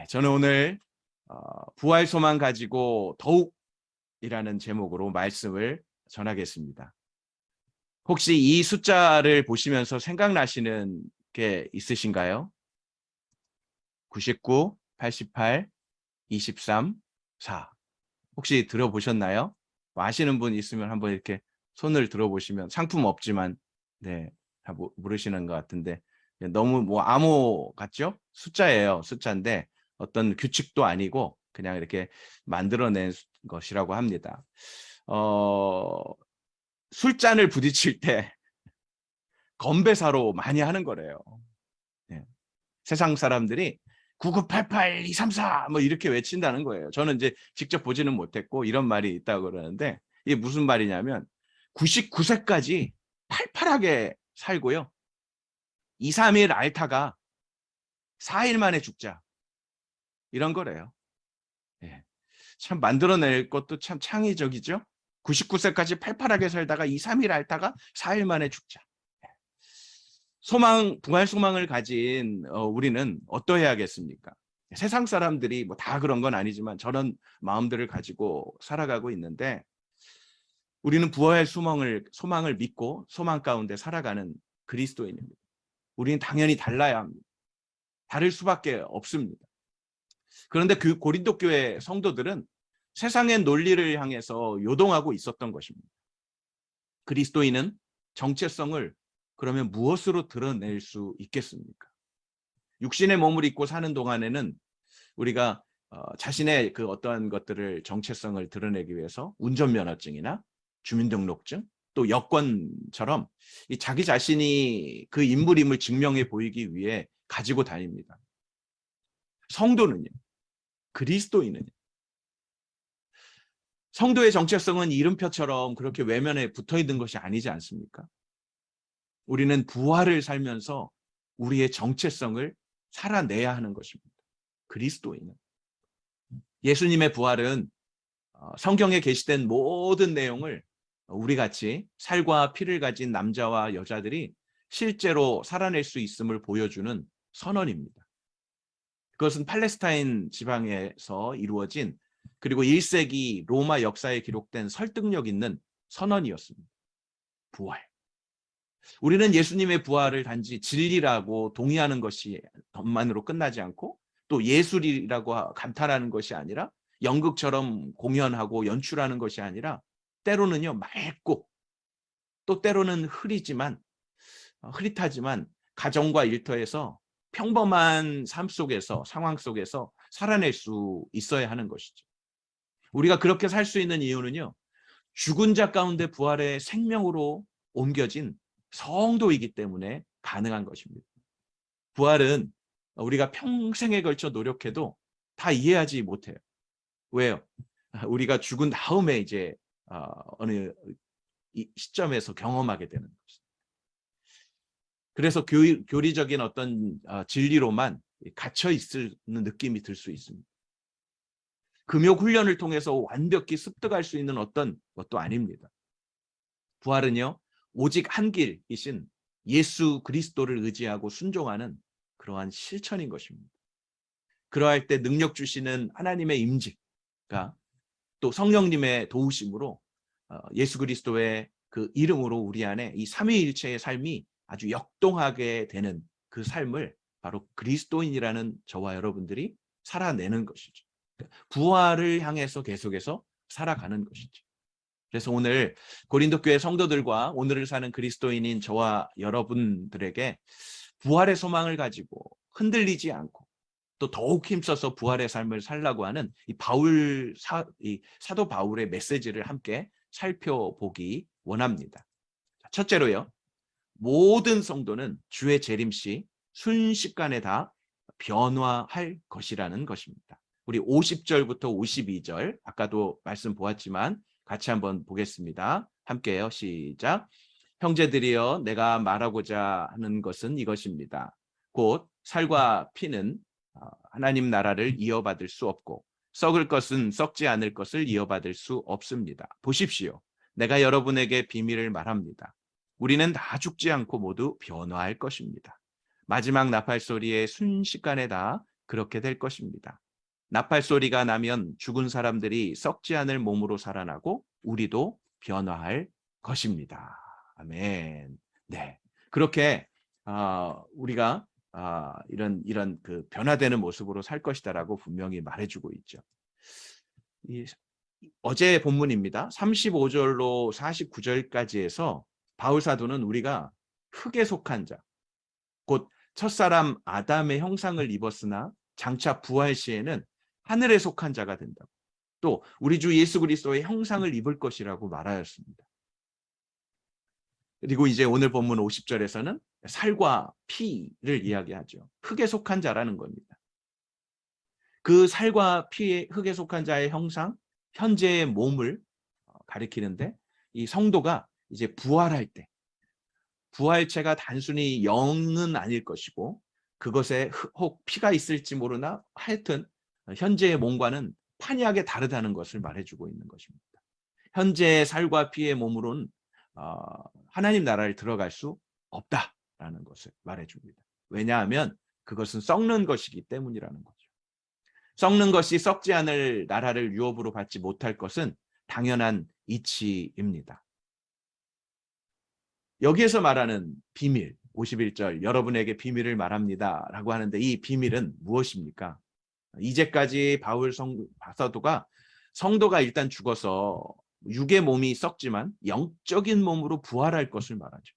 저는 오늘 부활 소망 가지고 더욱이라는 제목으로 말씀을 전하겠습니다. 혹시 이 숫자를 보시면서 생각나시는 게 있으신가요? 99, 88, 23, 4. 혹시 들어보셨나요? 아시는 분 있으면 한번 이렇게 손을 들어보시면 상품 없지만 다 모르시는 것 같은데 너무 암호 같죠? 숫자예요. 숫자인데 어떤 규칙도 아니고 그냥 이렇게 만들어낸 것이라고 합니다. 술잔을 부딪힐 때 건배사로 많이 하는 거래요. 네. 세상 사람들이 9988 234 뭐 이렇게 외친다는 거예요. 저는 이제 직접 보지는 못했고 이런 말이 있다고 그러는데 이게 무슨 말이냐면 99세까지 팔팔하게 살고요. 2, 3일 앓다가 4일 만에 죽자. 이런 거래요. 예. 참 만들어낼 것도 참 창의적이죠. 99세까지 팔팔하게 살다가 2, 3일 앓다가 4일 만에 죽자. 부활 소망을 가진 우리는 어떠해야겠습니까? 세상 사람들이 뭐 다 그런 건 아니지만 저런 마음들을 가지고 살아가고 있는데 우리는 부활 소망을 믿고 소망 가운데 살아가는 그리스도인입니다. 우리는 당연히 달라야 합니다. 다를 수밖에 없습니다. 그런데 그 고린도 교회 성도들은 세상의 논리를 향해서 요동하고 있었던 것입니다. 그리스도인은 정체성을 그러면 무엇으로 드러낼 수 있겠습니까? 육신의 몸을 입고 사는 동안에는 우리가 자신의 그 어떠한 것들을 정체성을 드러내기 위해서 운전면허증이나 주민등록증 또 여권처럼 이 자기 자신이 그 인물임을 증명해 보이기 위해 가지고 다닙니다. 성도는요, 그리스도인은요, 성도의 정체성은 이름표처럼 그렇게 외면에 붙어 있는 것이 아니지 않습니까? 우리는 부활을 살면서 우리의 정체성을 살아내야 하는 것입니다. 그리스도인은. 예수님의 부활은 성경에 게시된 모든 내용을 우리 같이 살과 피를 가진 남자와 여자들이 실제로 살아낼 수 있음을 보여주는 선언입니다. 그것은 팔레스타인 지방에서 이루어진 그리고 1세기 로마 역사에 기록된 설득력 있는 선언이었습니다. 부활. 우리는 예수님의 부활을 단지 진리라고 동의하는 것만으로 끝나지 않고 또 예술이라고 감탄하는 것이 아니라 연극처럼 공연하고 연출하는 것이 아니라 때로는요 맑고 또 때로는 흐릿하지만 가정과 일터에서 평범한 삶 속에서 상황 속에서 살아낼 수 있어야 하는 것이죠. 우리가 그렇게 살 수 있는 이유는요. 죽은 자 가운데 부활의 생명으로 옮겨진 성도이기 때문에 가능한 것입니다. 부활은 우리가 평생에 걸쳐 노력해도 다 이해하지 못해요. 왜요? 우리가 죽은 다음에 이제 어느 시점에서 경험하게 되는 것입니다. 그래서 교리적인 어떤 진리로만 갇혀 있는 느낌이 들 수 있습니다. 금욕 훈련을 통해서 완벽히 습득할 수 있는 어떤 것도 아닙니다. 부활은요, 오직 한 길이신 예수 그리스도를 의지하고 순종하는 그러한 실천인 것입니다. 그러할 때 능력 주시는 하나님의 임직과 또 성령님의 도우심으로 예수 그리스도의 그 이름으로 우리 안에 이 삼위일체의 삶이 아주 역동하게 되는 그 삶을 바로 그리스도인이라는 저와 여러분들이 살아내는 것이죠. 부활을 향해서 계속해서 살아가는 것이죠. 그래서 오늘 고린도 교회 성도들과 오늘을 사는 그리스도인인 저와 여러분들에게 부활의 소망을 가지고 흔들리지 않고 또 더욱 힘써서 부활의 삶을 살라고 하는 이 사도 바울의 메시지를 함께 살펴보기 원합니다. 첫째로요. 모든 성도는 주의 재림시 순식간에 다 변화할 것이라는 것입니다. 우리 50절부터 52절 아까도 말씀 보았지만 같이 한번 보겠습니다. 함께요. 시작. 형제들이여 내가 말하고자 하는 것은 이것입니다. 곧 살과 피는 하나님 나라를 이어받을 수 없고 썩을 것은 썩지 않을 것을 이어받을 수 없습니다. 보십시오. 내가 여러분에게 비밀을 말합니다. 우리는 다 죽지 않고 모두 변화할 것입니다. 마지막 나팔 소리에 순식간에 다 그렇게 될 것입니다. 나팔 소리가 나면 죽은 사람들이 썩지 않을 몸으로 살아나고 우리도 변화할 것입니다. 아멘. 네. 그렇게 우리가 이런 그 변화되는 모습으로 살 것이다라고 분명히 말해주고 있죠. 이 어제 본문입니다. 35절로 49절까지 해서 바울 사도는 우리가 흙에 속한 자, 곧 첫사람 아담의 형상을 입었으나 장차 부활 시에는 하늘에 속한 자가 된다고. 또 우리 주 예수 그리스도의 형상을 입을 것이라고 말하였습니다. 그리고 이제 오늘 본문 50절에서는 살과 피를 이야기하죠. 흙에 속한 자라는 겁니다. 그 살과 피에 흙에 속한 자의 형상, 현재의 몸을 가리키는데 이 성도가 이제 부활할 때 부활체가 단순히 영은 아닐 것이고 그것에 혹 피가 있을지 모르나 하여튼 현재의 몸과는 판이하게 다르다는 것을 말해주고 있는 것입니다. 현재의 살과 피의 몸으로는 하나님 나라를 들어갈 수 없다라는 것을 말해줍니다. 왜냐하면 그것은 썩는 것이기 때문이라는 거죠. 썩는 것이 썩지 않을 나라를 유업으로 받지 못할 것은 당연한 이치입니다. 여기에서 말하는 비밀, 51절 여러분에게 비밀을 말합니다 라고 하는데 이 비밀은 무엇입니까? 이제까지 바울 사도가 성도가 일단 죽어서 육의 몸이 썩지만 영적인 몸으로 부활할 것을 말하죠.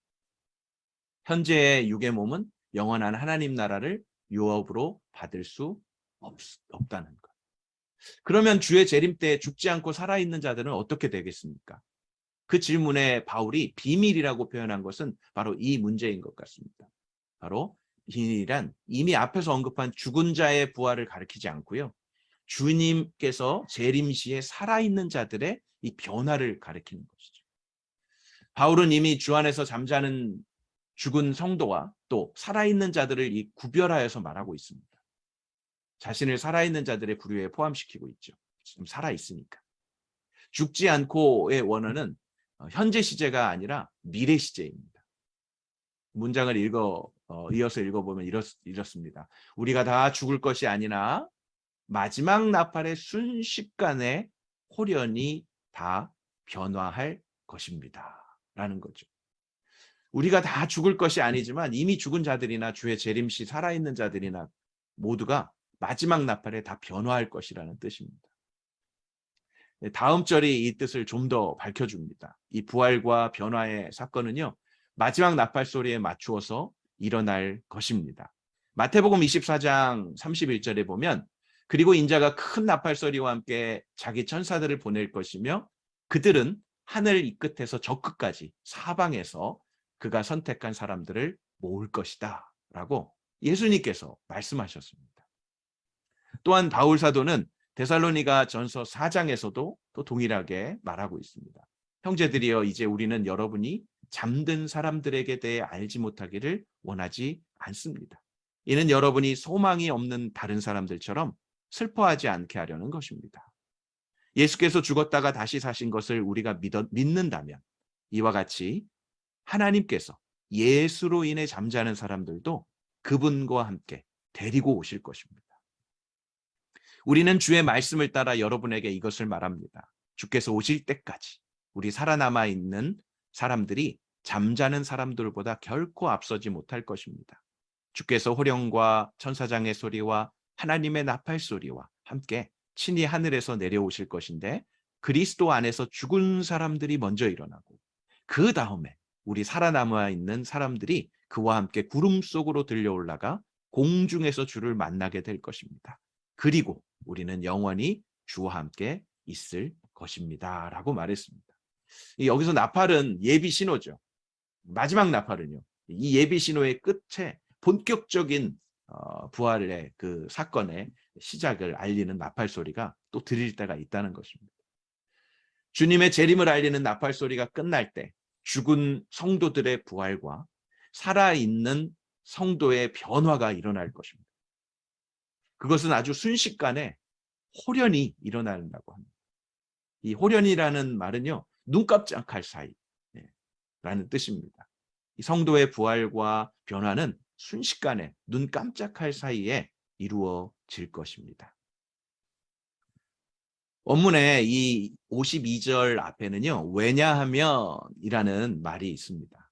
현재의 육의 몸은 영원한 하나님 나라를 유업으로 받을 수 없다는 것. 그러면 주의 재림 때 죽지 않고 살아있는 자들은 어떻게 되겠습니까? 그 질문에 바울이 비밀이라고 표현한 것은 바로 이 문제인 것 같습니다. 바로 비밀이란 이미 앞에서 언급한 죽은 자의 부활을 가리키지 않고요. 주님께서 재림 시에 살아있는 자들의 이 변화를 가리키는 것이죠. 바울은 이미 주 안에서 잠자는 죽은 성도와 또 살아있는 자들을 이 구별하여서 말하고 있습니다. 자신을 살아있는 자들의 부류에 포함시키고 있죠. 지금 살아있으니까. 죽지 않고의 원어는 현재 시제가 아니라 미래 시제입니다. 문장을 이어서 읽어보면 이렇습니다. 우리가 다 죽을 것이 아니나 마지막 나팔의 순식간에 홀연히 다 변화할 것입니다. 라는 거죠. 우리가 다 죽을 것이 아니지만 이미 죽은 자들이나 주의 재림시 살아있는 자들이나 모두가 마지막 나팔에 다 변화할 것이라는 뜻입니다. 다음 절이 이 뜻을 좀 더 밝혀줍니다. 이 부활과 변화의 사건은요. 마지막 나팔 소리에 맞추어서 일어날 것입니다. 마태복음 24장 31절에 보면 그리고 인자가 큰 나팔 소리와 함께 자기 천사들을 보낼 것이며 그들은 하늘 이 끝에서 저 끝까지 사방에서 그가 선택한 사람들을 모을 것이다 라고 예수님께서 말씀하셨습니다. 또한 바울 사도는 데살로니가 전서 4장에서도 또 동일하게 말하고 있습니다. 형제들이여 이제 우리는 여러분이 잠든 사람들에게 대해 알지 못하기를 원하지 않습니다. 이는 여러분이 소망이 없는 다른 사람들처럼 슬퍼하지 않게 하려는 것입니다. 예수께서 죽었다가 다시 사신 것을 우리가 믿는다면 이와 같이 하나님께서 예수로 인해 잠자는 사람들도 그분과 함께 데리고 오실 것입니다. 우리는 주의 말씀을 따라 여러분에게 이것을 말합니다. 주께서 오실 때까지 우리 살아남아 있는 사람들이 잠자는 사람들보다 결코 앞서지 못할 것입니다. 주께서 호령과 천사장의 소리와 하나님의 나팔 소리와 함께 친히 하늘에서 내려오실 것인데 그리스도 안에서 죽은 사람들이 먼저 일어나고 그 다음에 우리 살아남아 있는 사람들이 그와 함께 구름 속으로 들려 올라가 공중에서 주를 만나게 될 것입니다. 그리고 우리는 영원히 주와 함께 있을 것입니다. 라고 말했습니다. 여기서 나팔은 예비 신호죠. 마지막 나팔은요. 이 예비 신호의 끝에 본격적인 부활의 그 사건의 시작을 알리는 나팔 소리가 또 들릴 때가 있다는 것입니다. 주님의 재림을 알리는 나팔 소리가 끝날 때 죽은 성도들의 부활과 살아있는 성도의 변화가 일어날 것입니다. 그것은 아주 순식간에 홀연히 일어난다고 합니다. 이 홀연이라는 말은요. 눈 깜짝할 사이라는 뜻입니다. 이 성도의 부활과 변화는 순식간에 눈 깜짝할 사이에 이루어질 것입니다. 원문에 이 52절 앞에는요, 왜냐하면이라는 말이 있습니다.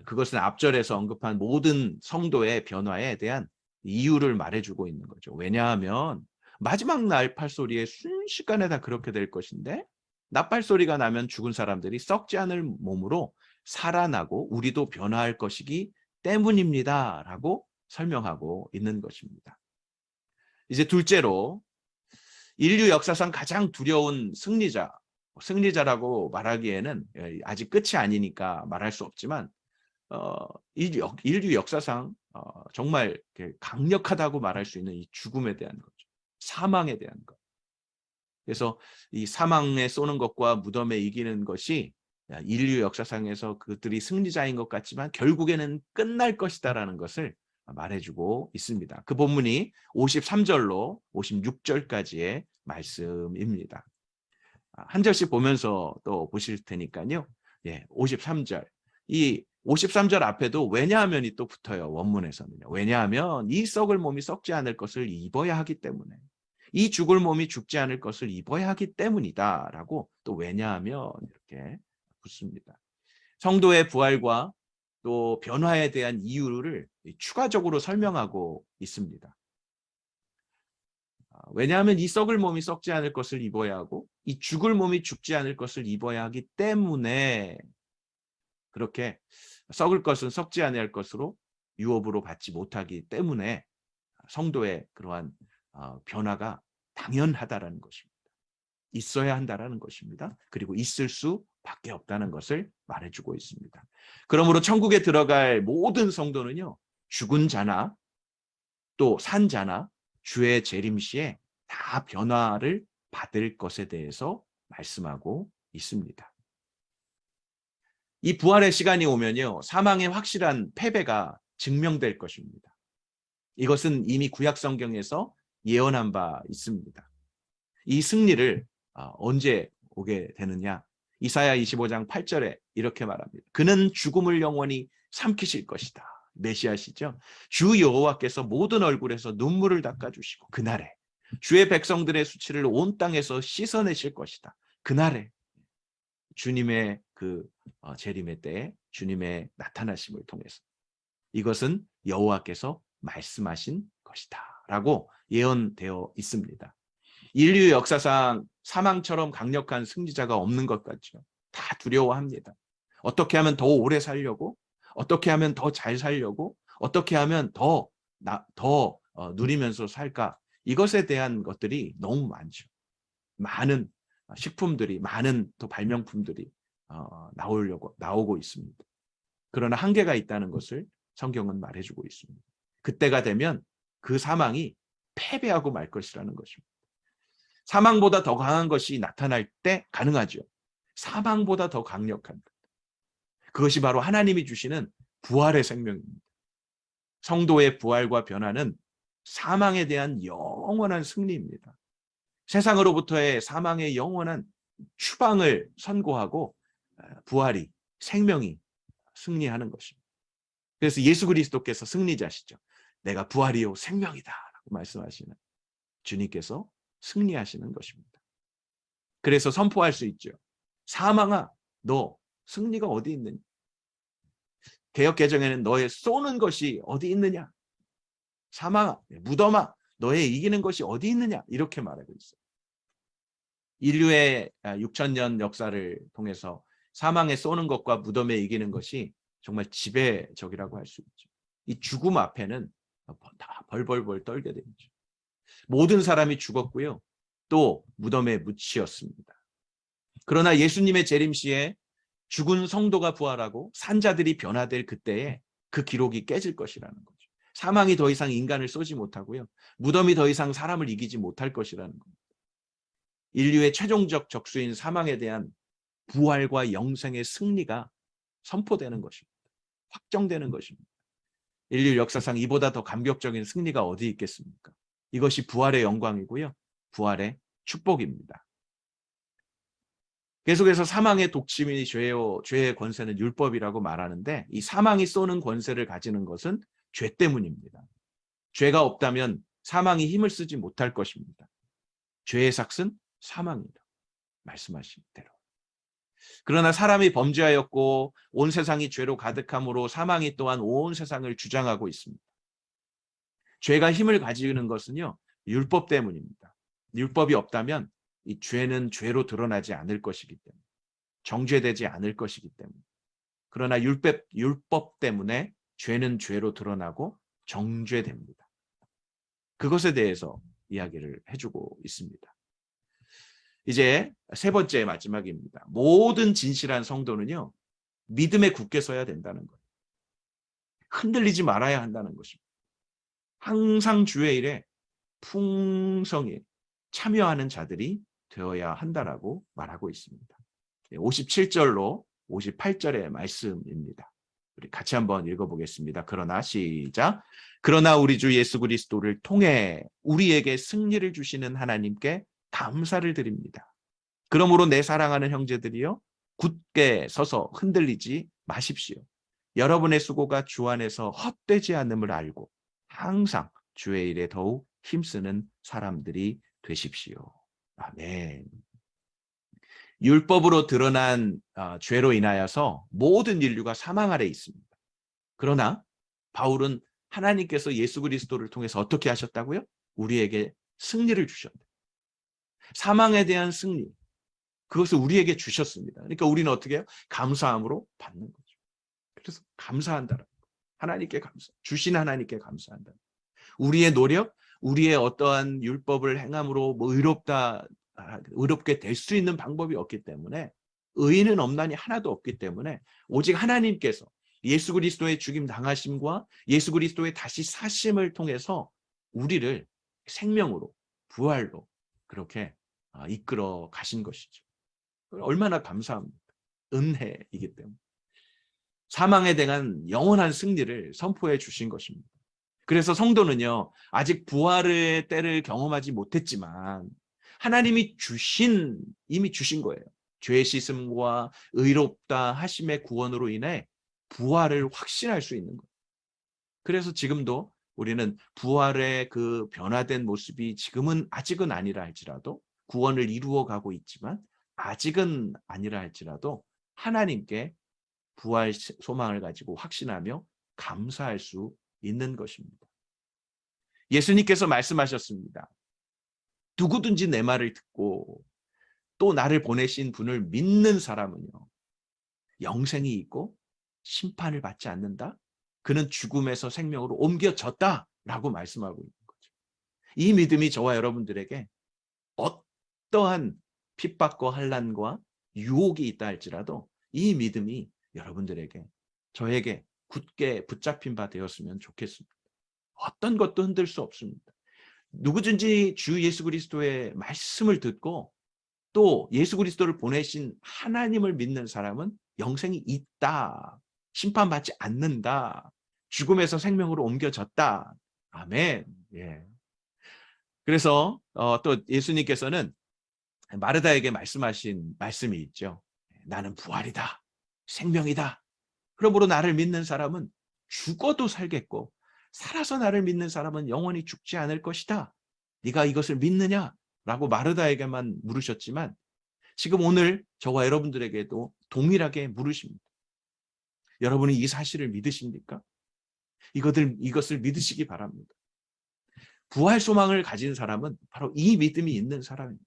그것은 앞절에서 언급한 모든 성도의 변화에 대한 이유를 말해주고 있는 거죠. 왜냐하면 마지막 날팔 소리에 순식간에 다 그렇게 될 것인데, 나팔 소리가 나면 죽은 사람들이 썩지 않을 몸으로 살아나고 우리도 변화할 것이기 때문입니다. 라고 설명하고 있는 것입니다. 이제 둘째로, 인류 역사상 가장 두려운 승리자라고 말하기에는 아직 끝이 아니니까 말할 수 없지만, 인류 역사상 정말 강력하다고 말할 수 있는 이 죽음에 대한 거죠. 사망에 대한 것. 그래서 이 사망에 쏘는 것과 무덤에 이기는 것이 인류 역사상에서 그들이 승리자인 것 같지만 결국에는 끝날 것이다라는 것을 말해주고 있습니다. 그 본문이 53절로 56절까지의 말씀입니다. 한 절씩 보면서 또 보실 테니까요. 53절. 이 53절 앞에도 왜냐하면이 또 붙어요. 원문에서는요. 왜냐하면 이 썩을 몸이 썩지 않을 것을 입어야 하기 때문에, 이 죽을 몸이 죽지 않을 것을 입어야 하기 때문이다 라고 또 왜냐하면 이렇게 붙습니다. 성도의 부활과 또 변화에 대한 이유를 추가적으로 설명하고 있습니다. 왜냐하면 이 썩을 몸이 썩지 않을 것을 입어야 하고 이 죽을 몸이 죽지 않을 것을 입어야 하기 때문에, 그렇게 썩을 것은 썩지 아니할 것으로 유업으로 받지 못하기 때문에 성도의 그러한 변화가 당연하다라는 것입니다. 있어야 한다라는 것입니다. 그리고 있을 수밖에 없다는 것을 말해주고 있습니다. 그러므로 천국에 들어갈 모든 성도는요, 죽은 자나 또 산 자나 주의 재림 시에 다 변화를 받을 것에 대해서 말씀하고 있습니다. 이 부활의 시간이 오면요, 사망의 확실한 패배가 증명될 것입니다. 이것은 이미 구약 성경에서 예언한 바 있습니다. 이 승리를 언제 오게 되느냐? 이사야 25장 8절에 이렇게 말합니다. 그는 죽음을 영원히 삼키실 것이다. 메시아시죠. 주 여호와께서 모든 얼굴에서 눈물을 닦아주시고 그날에 주의 백성들의 수치를 온 땅에서 씻어내실 것이다. 그날에 주님의 그 재림의 때에 주님의 나타나심을 통해서 이것은 여호와께서 말씀하신 것이다 라고 예언되어 있습니다. 인류 역사상 사망처럼 강력한 승리자가 없는 것 같죠. 다 두려워합니다. 어떻게 하면 더 오래 살려고, 어떻게 하면 더 잘 살려고, 어떻게 하면 더 누리면서 살까, 이것에 대한 것들이 너무 많죠. 많은 식품들이, 많은 또 발명품들이 나오고 있습니다. 그러나 한계가 있다는 것을 성경은 말해주고 있습니다. 그때가 되면 그 사망이 패배하고 말 것이라는 것입니다. 사망보다 더 강한 것이 나타날 때 가능하죠. 사망보다 더 강력한 것. 그것이 바로 하나님이 주시는 부활의 생명입니다. 성도의 부활과 변화는 사망에 대한 영원한 승리입니다. 세상으로부터의 사망의 영원한 추방을 선고하고 부활이, 생명이 승리하는 것입니다. 그래서 예수 그리스도께서 승리자시죠. 내가 부활이요 생명이다 라고 말씀하시는 주님께서 승리하시는 것입니다. 그래서 선포할 수 있죠. 사망아, 너 승리가 어디 있느냐? 개역개정에는 너의 쏘는 것이 어디 있느냐? 사망아, 무덤아, 너의 이기는 것이 어디 있느냐? 이렇게 말하고 있어요. 인류의 6,000년 역사를 통해서 사망에 쏘는 것과 무덤에 이기는 것이 정말 지배적이라고 할 수 있죠. 이 죽음 앞에는 다 벌벌벌 떨게 되죠. 모든 사람이 죽었고요. 또 무덤에 묻히었습니다. 그러나 예수님의 재림 시에 죽은 성도가 부활하고 산자들이 변화될 그때에 그 기록이 깨질 것이라는 거죠. 사망이 더 이상 인간을 쏘지 못하고요. 무덤이 더 이상 사람을 이기지 못할 것이라는 겁니다. 인류의 최종적 적수인 사망에 대한 부활과 영생의 승리가 선포되는 것입니다. 확정되는 것입니다. 인류 역사상 이보다 더 감격적인 승리가 어디 있겠습니까? 이것이 부활의 영광이고요. 부활의 축복입니다. 계속해서 사망의 독침이 죄의 권세는 율법이라고 말하는데, 이 사망이 쏘는 권세를 가지는 것은 죄 때문입니다. 죄가 없다면 사망이 힘을 쓰지 못할 것입니다. 죄의 삭은 사망이다. 말씀하신 대로. 그러나 사람이 범죄하였고 온 세상이 죄로 가득함으로 사망이 또한 온 세상을 주장하고 있습니다. 죄가 힘을 가지는 것은요, 율법 때문입니다. 율법이 없다면 이 죄는 죄로 드러나지 않을 것이기 때문에, 정죄되지 않을 것이기 때문에. 그러나 율법 때문에 죄는 죄로 드러나고 정죄됩니다. 그것에 대해서 이야기를 해주고 있습니다. 이제 세 번째 마지막입니다. 모든 진실한 성도는요, 믿음에 굳게 서야 된다는 거예요. 흔들리지 말아야 한다는 것입니다. 항상 주의 일에 풍성히 참여하는 자들이 되어야 한다라고 말하고 있습니다. 57절로 58절의 말씀입니다. 우리 같이 한번 읽어보겠습니다. 그러나 시작. 그러나 우리 주 예수 그리스도를 통해 우리에게 승리를 주시는 하나님께 감사를 드립니다. 그러므로 내 사랑하는 형제들이여 굳게 서서 흔들리지 마십시오. 여러분의 수고가 주 안에서 헛되지 않음을 알고 항상 주의 일에 더욱 힘쓰는 사람들이 되십시오. 아멘. 율법으로 드러난 죄로 인하여서 모든 인류가 사망 아래 있습니다. 그러나 바울은 하나님께서 예수 그리스도를 통해서 어떻게 하셨다고요? 우리에게 승리를 주셨다. 사망에 대한 승리, 그것을 우리에게 주셨습니다. 그러니까 우리는 어떻게 해요? 감사함으로 받는 거죠. 그래서 감사한다. 하나님께 감사, 주신 하나님께 감사한다. 우리의 노력, 우리의 어떠한 율법을 행함으로 의롭게 될 수 있는 방법이 없기 때문에, 의인은 없나니 하나도 없기 때문에 오직 하나님께서 예수 그리스도의 죽임 당하심과 예수 그리스도의 다시 사심을 통해서 우리를 생명으로, 부활로 그렇게 이끌어 가신 것이죠. 얼마나 감사합니다. 은혜이기 때문에. 사망에 대한 영원한 승리를 선포해 주신 것입니다. 그래서 성도는요, 아직 부활의 때를 경험하지 못했지만 하나님이 이미 주신 거예요. 죄 씻음과 의롭다 하심의 구원으로 인해 부활을 확신할 수 있는 거예요. 그래서 지금도 우리는 부활의 그 변화된 모습이 지금은 아직은 아니라 할지라도, 구원을 이루어 가고 있지만 아직은 아니라 할지라도 하나님께 부활 소망을 가지고 확신하며 감사할 수 있는 것입니다. 예수님께서 말씀하셨습니다. 누구든지 내 말을 듣고 또 나를 보내신 분을 믿는 사람은요, 영생이 있고 심판을 받지 않는다. 그는 죽음에서 생명으로 옮겨졌다라고 말씀하고 있는 거죠. 이 믿음이 저와 여러분들에게 어떠한 핍박과 환난과 유혹이 있다 할지라도 이 믿음이 여러분들에게, 저에게 굳게 붙잡힌 바 되었으면 좋겠습니다. 어떤 것도 흔들 수 없습니다. 누구든지 주 예수 그리스도의 말씀을 듣고 또 예수 그리스도를 보내신 하나님을 믿는 사람은 영생이 있다. 심판받지 않는다. 죽음에서 생명으로 옮겨졌다. 아멘. 예. 그래서 또 예수님께서는 마르다에게 말씀하신 말씀이 있죠. 나는 부활이다. 생명이다. 그러므로 나를 믿는 사람은 죽어도 살겠고 살아서 나를 믿는 사람은 영원히 죽지 않을 것이다. 네가 이것을 믿느냐? 라고 마르다에게만 물으셨지만 지금 오늘 저와 여러분들에게도 동일하게 물으십니다. 여러분이 이 사실을 믿으십니까? 이것을 믿으시기 바랍니다. 부활 소망을 가진 사람은 바로 이 믿음이 있는 사람입니다.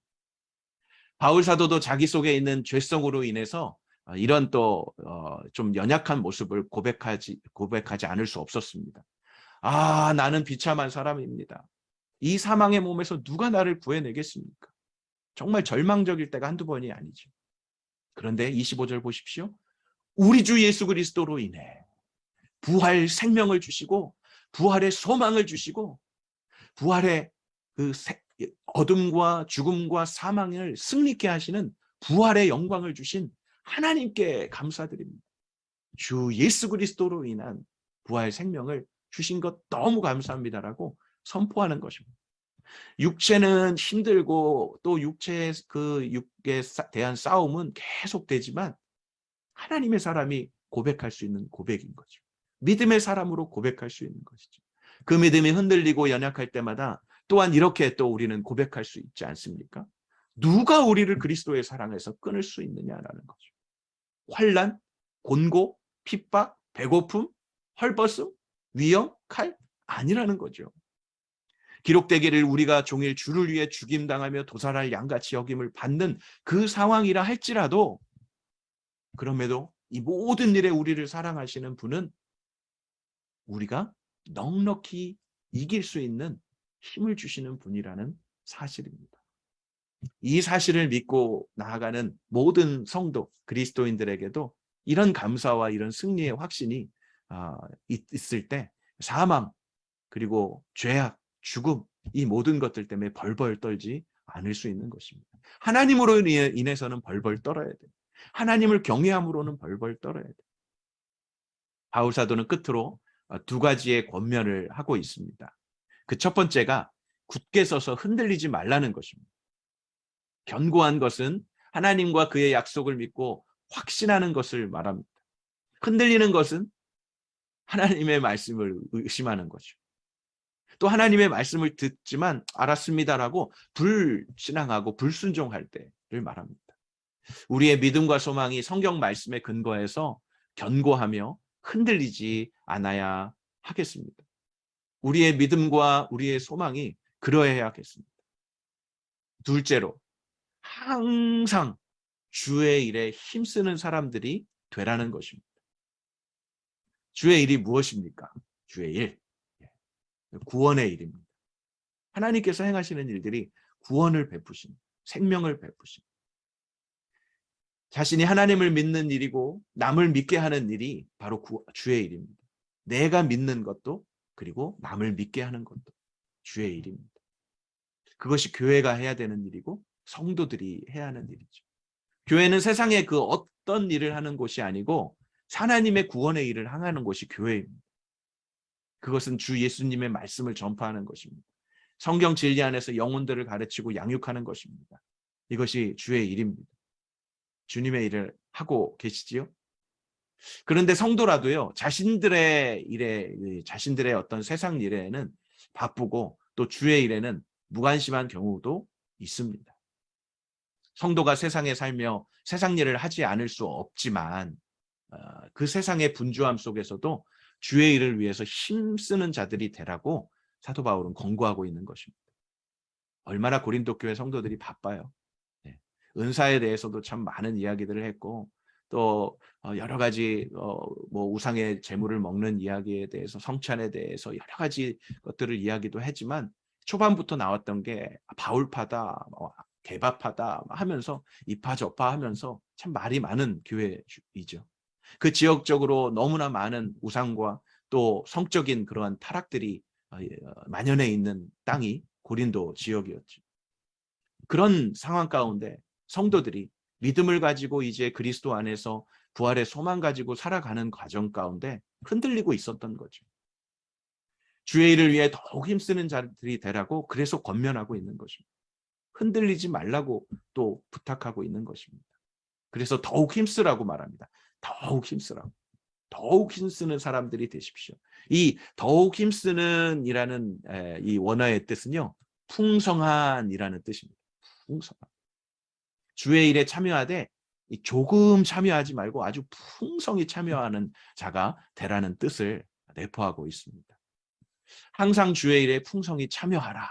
바울 사도도 자기 속에 있는 죄성으로 인해서 이런 또 좀 연약한 모습을 고백하지 않을 수 없었습니다. 나는 비참한 사람입니다. 이 사망의 몸에서 누가 나를 구해내겠습니까? 정말 절망적일 때가 한두 번이 아니죠. 그런데 25절 보십시오. 우리 주 예수 그리스도로 인해 부활 생명을 주시고 부활의 소망을 주시고 부활의 그 어둠과 죽음과 사망을 승리케 하시는 부활의 영광을 주신 하나님께 감사드립니다. 주 예수 그리스도로 인한 부활 생명을 주신 것 너무 감사합니다라고 선포하는 것입니다. 육체는 힘들고 또 육체에 대한 싸움은 계속되지만 하나님의 사람이 고백할 수 있는 고백인 거죠. 믿음의 사람으로 고백할 수 있는 것이죠. 그 믿음이 흔들리고 연약할 때마다 또한 이렇게 또 우리는 고백할 수 있지 않습니까? 누가 우리를 그리스도의 사랑에서 끊을 수 있느냐라는 거죠. 환난, 곤고, 핍박, 배고픔, 헐벗음, 위험, 칼 아니라는 거죠. 기록되기를 우리가 종일 주를 위해 죽임당하며 도살할 양같이 여김을 받는 그 상황이라 할지라도, 그럼에도 이 모든 일에 우리를 사랑하시는 분은 우리가 넉넉히 이길 수 있는 힘을 주시는 분이라는 사실입니다. 이 사실을 믿고 나아가는 모든 성도, 그리스도인들에게도 이런 감사와 이런 승리의 확신이 있을 때 사망, 그리고 죄악, 죽음, 이 모든 것들 때문에 벌벌 떨지 않을 수 있는 것입니다. 하나님으로 인해서는 벌벌 떨어야 돼요. 하나님을 경외함으로는 벌벌 떨어야 돼요. 바울 사도는 끝으로 두 가지의 권면을 하고 있습니다. 그 첫 번째가 굳게 서서 흔들리지 말라는 것입니다. 견고한 것은 하나님과 그의 약속을 믿고 확신하는 것을 말합니다. 흔들리는 것은 하나님의 말씀을 의심하는 거죠. 또 하나님의 말씀을 듣지만 알았습니다라고 불신앙하고 불순종할 때를 말합니다. 우리의 믿음과 소망이 성경 말씀에 근거해서 견고하며 흔들리지 않아야 하겠습니다. 우리의 믿음과 우리의 소망이 그러해야 하겠습니다. 둘째로, 항상 주의 일에 힘쓰는 사람들이 되라는 것입니다. 주의 일이 무엇입니까? 주의 일, 구원의 일입니다. 하나님께서 행하시는 일들이 구원을 베푸신, 생명을 베푸신, 자신이 하나님을 믿는 일이고 남을 믿게 하는 일이 바로 주의 일입니다. 내가 믿는 것도, 그리고 남을 믿게 하는 것도 주의 일입니다. 그것이 교회가 해야 되는 일이고 성도들이 해야 하는 일이죠. 교회는 세상에 그 어떤 일을 하는 곳이 아니고 하나님의 구원의 일을 행하는 곳이 교회입니다. 그것은 주 예수님의 말씀을 전파하는 것입니다. 성경 진리 안에서 영혼들을 가르치고 양육하는 것입니다. 이것이 주의 일입니다. 주님의 일을 하고 계시지요? 그런데 성도라도요, 자신들의 일에, 자신들의 어떤 세상 일에는 바쁘고 또 주의 일에는 무관심한 경우도 있습니다. 성도가 세상에 살며 세상 일을 하지 않을 수 없지만 그 세상의 분주함 속에서도 주의 일을 위해서 힘쓰는 자들이 되라고 사도 바울은 권고하고 있는 것입니다. 얼마나 고린도 교회 성도들이 바빠요. 네. 은사에 대해서도 참 많은 이야기들을 했고, 또 여러 가지 뭐 우상의 재물을 먹는 이야기에 대해서, 성찬에 대해서 여러 가지 것들을 이야기도 했지만 초반부터 나왔던 게 바울파다, 개바파다 하면서 이파저파 하면서 참 말이 많은 교회이죠. 그 지역적으로 너무나 많은 우상과 또 성적인 그러한 타락들이 만연해 있는 땅이 고린도 지역이었죠. 그런 상황 가운데 성도들이 믿음을 가지고 이제 그리스도 안에서 부활의 소망 가지고 살아가는 과정 가운데 흔들리고 있었던 거죠. 주의 일을 위해 더욱 힘쓰는 자들이 되라고 그래서 권면하고 있는 것입니다. 흔들리지 말라고 또 부탁하고 있는 것입니다. 그래서 더욱 힘쓰라고 말합니다. 더욱 힘쓰라고. 더욱 힘쓰는 사람들이 되십시오. 이 더욱 힘쓰는 이라는 이 원어의 뜻은요, 풍성한이라는 뜻입니다. 풍성한. 주의 일에 참여하되 조금 참여하지 말고 아주 풍성히 참여하는 자가 되라는 뜻을 내포하고 있습니다. 항상 주의 일에 풍성히 참여하라.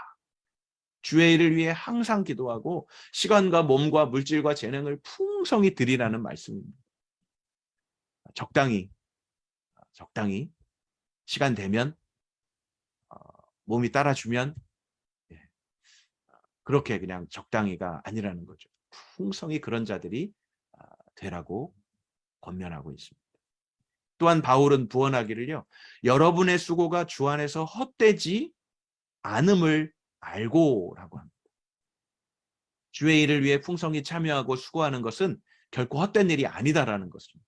주의 일을 위해 항상 기도하고 시간과 몸과 물질과 재능을 풍성히 드리라는 말씀입니다. 적당히 시간 되면 몸이 따라주면 그렇게 그냥 적당히가 아니라는 거죠. 풍성히 그런 자들이 되라고 권면하고 있습니다. 또한 바울은 부언하기를요, 여러분의 수고가 주 안에서 헛되지 않음을 알고라고 합니다. 주의 일을 위해 풍성히 참여하고 수고하는 것은 결코 헛된 일이 아니다라는 것입니다.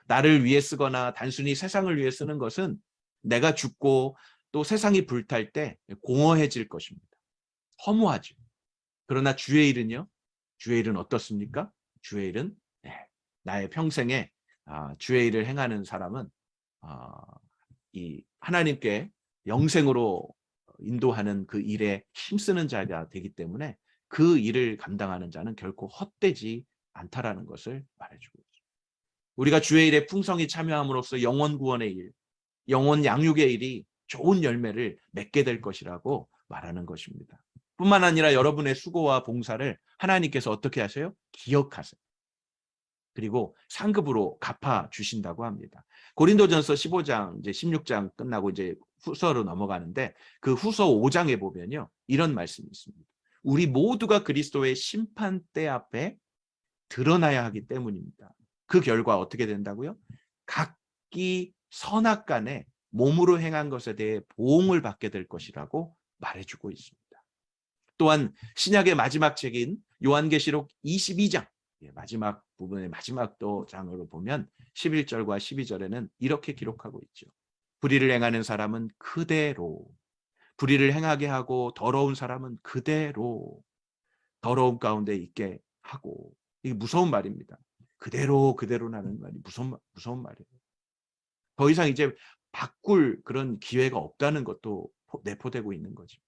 나를 위해 쓰거나 단순히 세상을 위해 쓰는 것은 내가 죽고 또 세상이 불탈 때 공허해질 것입니다. 허무하죠. 그러나 주의 일은요, 주의 일은 어떻습니까? 주의 일은 나의 평생에 주의 일을 행하는 사람은 이 하나님께 영생으로 인도하는 그 일에 힘쓰는 자가 되기 때문에 그 일을 감당하는 자는 결코 헛되지 않다라는 것을 말해주고 있습니다. 우리가 주의 일에 풍성히 참여함으로써 영혼 구원의 일, 영혼 양육의 일이 좋은 열매를 맺게 될 것이라고 말하는 것입니다. 뿐만 아니라 여러분의 수고와 봉사를 하나님께서 어떻게 하세요? 기억하세요. 그리고 상급으로 갚아 주신다고 합니다. 고린도전서 15장 이제 16장 끝나고 이제 후서로 넘어가는데 그 후서 5장에 보면요. 이런 말씀이 있습니다. 우리 모두가 그리스도의 심판대 앞에 드러나야 하기 때문입니다. 그 결과 어떻게 된다고요? 각기 선악간에 몸으로 행한 것에 대해 보응을 받게 될 것이라고 말해주고 있습니다. 또한 신약의 마지막 책인 요한계시록 22장 마지막 부분의 마지막 또 장으로 보면 11절과 12절에는 이렇게 기록하고 있죠. 불의를 행하는 사람은 그대로, 불의를 행하게 하고 더러운 사람은 그대로 더러움 가운데 있게 하고. 이게 무서운 말입니다. 그대로라는 말이 무서운 말이에요. 더 이상 이제 바꿀 그런 기회가 없다는 것도 내포되고 있는 거죠.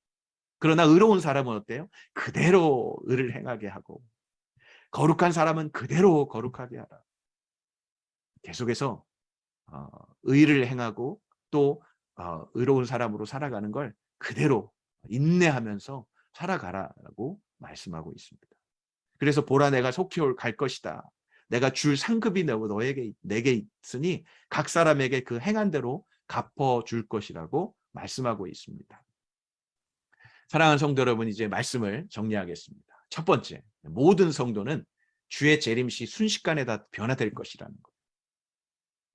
그러나 의로운 사람은 어때요? 그대로 의를 행하게 하고 거룩한 사람은 그대로 거룩하게 하라. 계속해서 의를 행하고 또 의로운 사람으로 살아가는 걸 그대로 인내하면서 살아가라고 말씀하고 있습니다. 그래서 보라 내가 속히 갈 것이다. 내가 줄 상급이 내게 있으니 각 사람에게 그 행한 대로 갚아줄 것이라고 말씀하고 있습니다. 사랑하는 성도 여러분, 이제 말씀을 정리하겠습니다. 첫 번째, 모든 성도는 주의 재림시 순식간에 다 변화될 것이라는 것.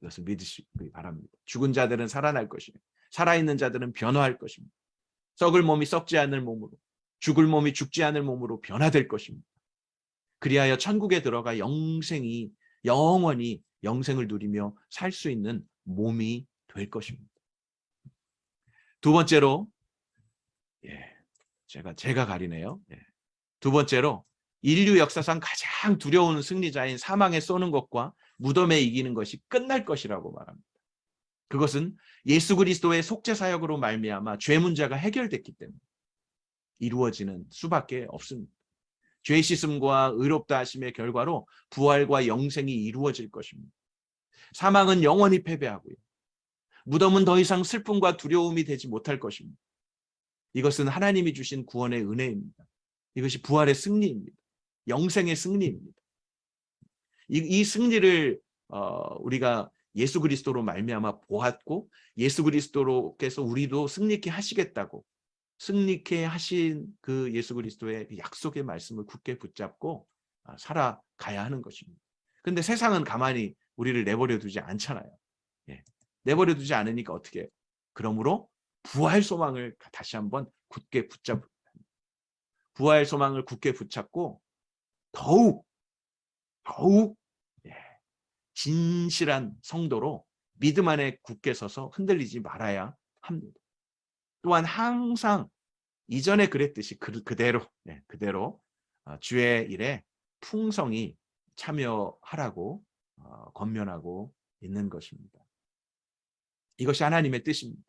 이것을 믿으시기 바랍니다. 죽은 자들은 살아날 것입니다. 살아있는 자들은 변화할 것입니다. 썩을 몸이 썩지 않을 몸으로, 죽을 몸이 죽지 않을 몸으로 변화될 것입니다. 그리하여 천국에 들어가 영원히 영생을 누리며 살 수 있는 몸이 될 것입니다. 두 번째로, 제가 가리네요. 두 번째로, 인류 역사상 가장 두려운 승리자인 사망에 쏘는 것과 무덤에 이기는 것이 끝날 것이라고 말합니다. 그것은 예수 그리스도의 속죄 사역으로 말미암아 죄 문제가 해결됐기 때문에 이루어지는 수밖에 없습니다. 죄 씻음과 의롭다 하심의 결과로 부활과 영생이 이루어질 것입니다. 사망은 영원히 패배하고요. 무덤은 더 이상 슬픔과 두려움이 되지 못할 것입니다. 이것은 하나님이 주신 구원의 은혜입니다. 이것이 부활의 승리입니다. 영생의 승리입니다. 이 승리를 우리가 예수 그리스도로 말미암아 보았고 예수 그리스도로께서 우리도 승리케 하시겠다고 승리케 하신 그 예수 그리스도의 약속의 말씀을 굳게 붙잡고 살아가야 하는 것입니다. 그런데 세상은 가만히 우리를 내버려 두지 않잖아요. 내버려 두지 않으니까 어떻게 해요? 그러므로 부활 소망을 다시 한번 굳게 붙잡고 부활 소망을 굳게 붙잡고 더욱 진실한 성도로 믿음 안에 굳게 서서 흔들리지 말아야 합니다. 또한 항상 이전에 그랬듯이 그대로 주의 일에 풍성히 참여하라고 권면하고 있는 것입니다. 이것이 하나님의 뜻입니다.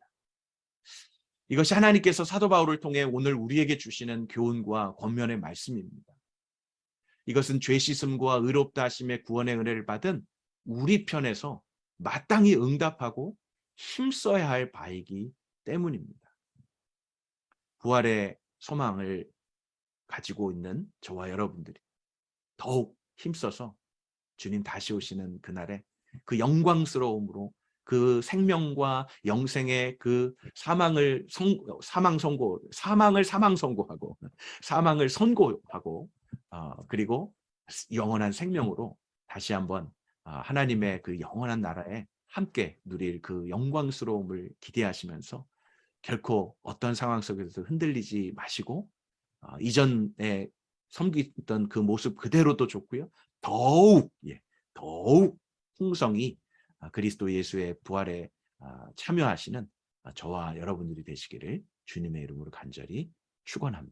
이것이 하나님께서 사도 바울을 통해 오늘 우리에게 주시는 교훈과 권면의 말씀입니다. 이것은 죄 씻음과 의롭다 하심의 구원의 은혜를 받은 우리 편에서 마땅히 응답하고 힘써야 할 바이기 때문입니다. 부활의 소망을 가지고 있는 저와 여러분들이 더욱 힘써서 주님 다시 오시는 그날에 그 영광스러움으로 그 생명과 영생의 그 사망을 선고하고 그리고 영원한 생명으로 다시 한번 하나님의 그 영원한 나라에 함께 누릴 그 영광스러움을 기대하시면서 결코 어떤 상황 속에서 흔들리지 마시고 이전에 섬기던 그 모습 그대로도 좋고요. 더욱 풍성히 그리스도 예수의 부활에 참여하시는 저와 여러분들이 되시기를 주님의 이름으로 간절히 축원합니다.